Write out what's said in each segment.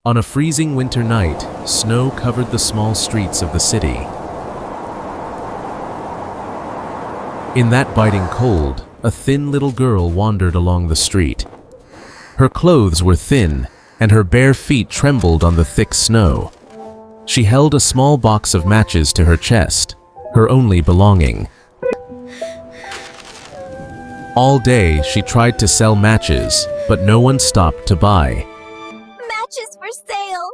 On a freezing winter night, snow covered the small streets of the city. In that biting cold, a thin little girl wandered along the street. Her clothes were thin, and her bare feet trembled on the thick snow. She held a small box of matches to her chest, her only belonging. All day, she tried to sell matches, but no one stopped to buy. Matches for sale!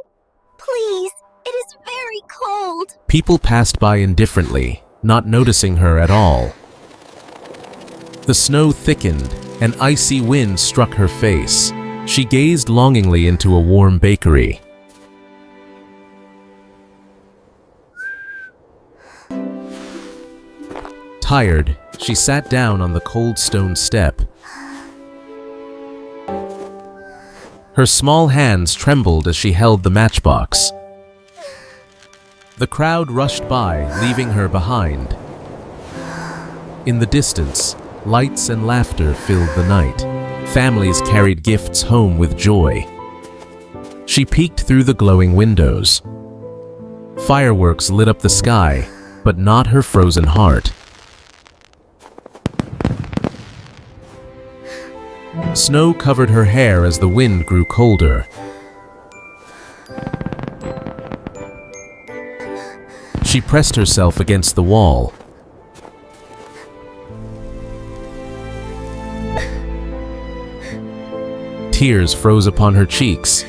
Please, it is very cold! People passed by indifferently, not noticing her at all. The snow thickened, an icy wind struck her face. She gazed longingly into a warm bakery. Tired, she sat down on the cold stone step. Her small hands trembled as she held the matchbox. The crowd rushed by, leaving her behind. In the distance, lights and laughter filled the night. Families carried gifts home with joy. She peeked through the glowing windows. Fireworks lit up the sky, but not her frozen heart. Snow covered her hair as the wind grew colder. She pressed herself against the wall. Tears froze upon her cheeks.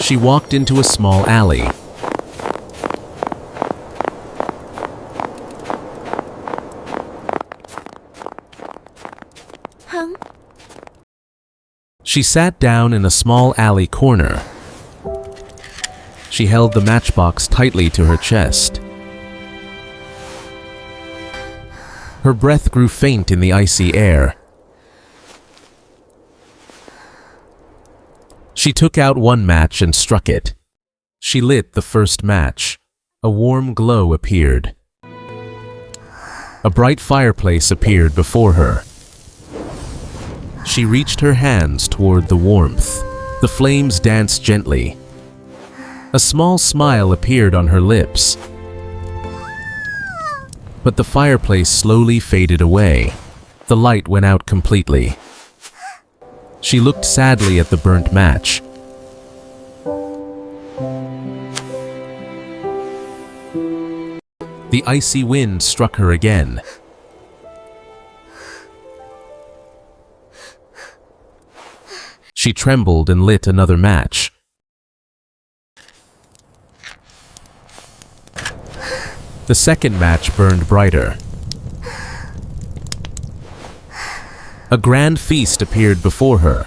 She walked into a small alley. She sat down in a small alley corner. She held the matchbox tightly to her chest. Her breath grew faint in the icy air. She took out one match and struck it. She lit the first match. A warm glow appeared. A bright fireplace appeared before her. She reached her hands toward the warmth. The flames danced gently. A small smile appeared on her lips. But the fireplace slowly faded away. The light went out completely. She looked sadly at the burnt match. The icy wind struck her again. She trembled and lit another match. The second match burned brighter. A grand feast appeared before her.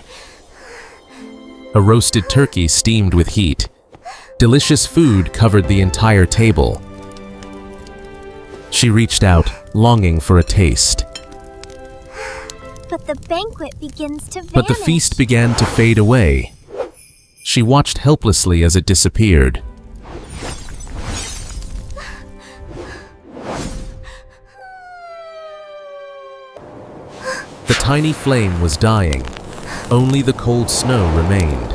A roasted turkey steamed with heat. Delicious food covered the entire table. She reached out, longing for a taste. But the banquet begins to vanish. But the feast began to fade away. She watched helplessly as it disappeared. The tiny flame was dying. Only the cold snow remained.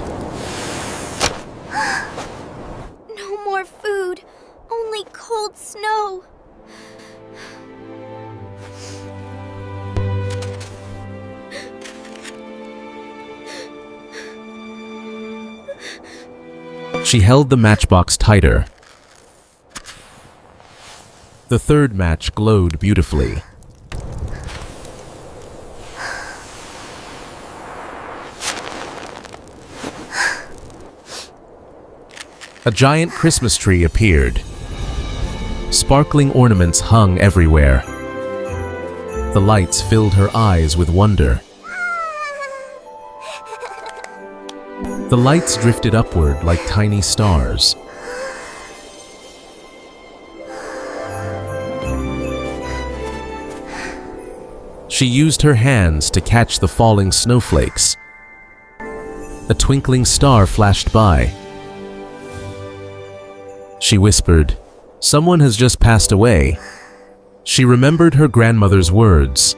No more food, only cold snow. She held the matchbox tighter. The third match glowed beautifully. A giant Christmas tree appeared. Sparkling ornaments hung everywhere. The lights filled her eyes with wonder. The lights drifted upward like tiny stars. She used her hands to catch the falling snowflakes. A twinkling star flashed by. She whispered, "Someone has just passed away. She remembered her grandmother's words.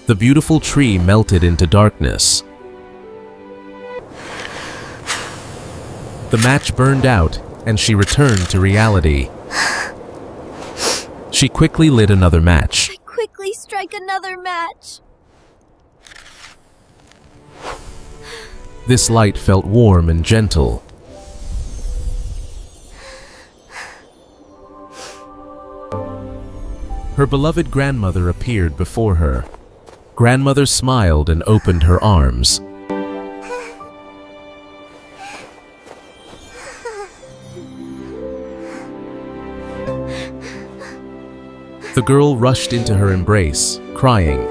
The beautiful tree melted into darkness. The match burned out, and she returned to reality. She quickly lit another match. I quickly strike another match. This light felt warm and gentle. Her beloved grandmother appeared before her. Grandmother smiled and opened her arms. The girl rushed into her embrace, crying.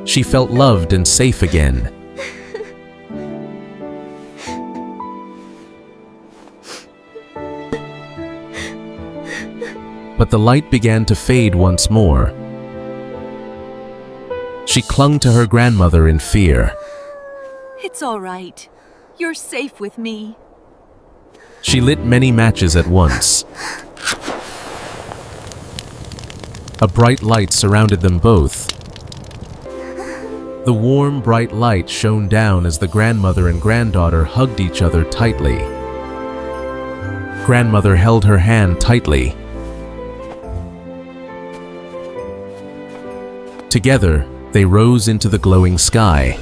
She felt loved and safe again. But the light began to fade once more. She clung to her grandmother in fear. It's all right. You're safe with me. She lit many matches at once. A bright light surrounded them both. The warm, bright light shone down as the grandmother and granddaughter hugged each other tightly. Grandmother held her hand tightly. Together, they rose into the glowing sky.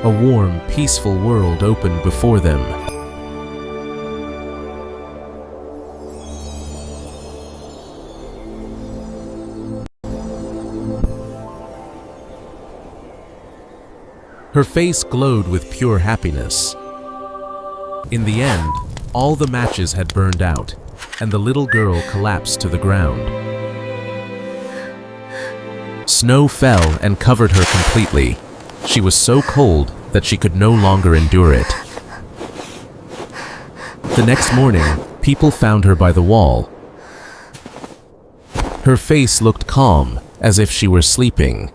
A warm, peaceful world opened before them. Her face glowed with pure happiness. In the end, all the matches had burned out, and the little girl collapsed to the ground. Snow fell and covered her completely. She was so cold that she could no longer endure it. The next morning, people found her by the wall. Her face looked calm, as if she were sleeping.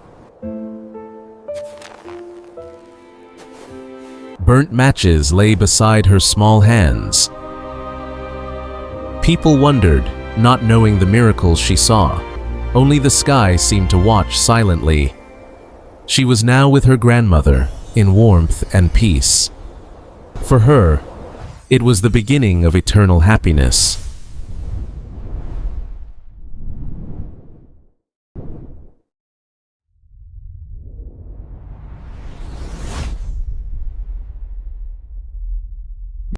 Burnt matches lay beside her small hands. People wondered, not knowing the miracles she saw. Only the sky seemed to watch silently. She was now with her grandmother, in warmth and peace. For her, it was the beginning of eternal happiness.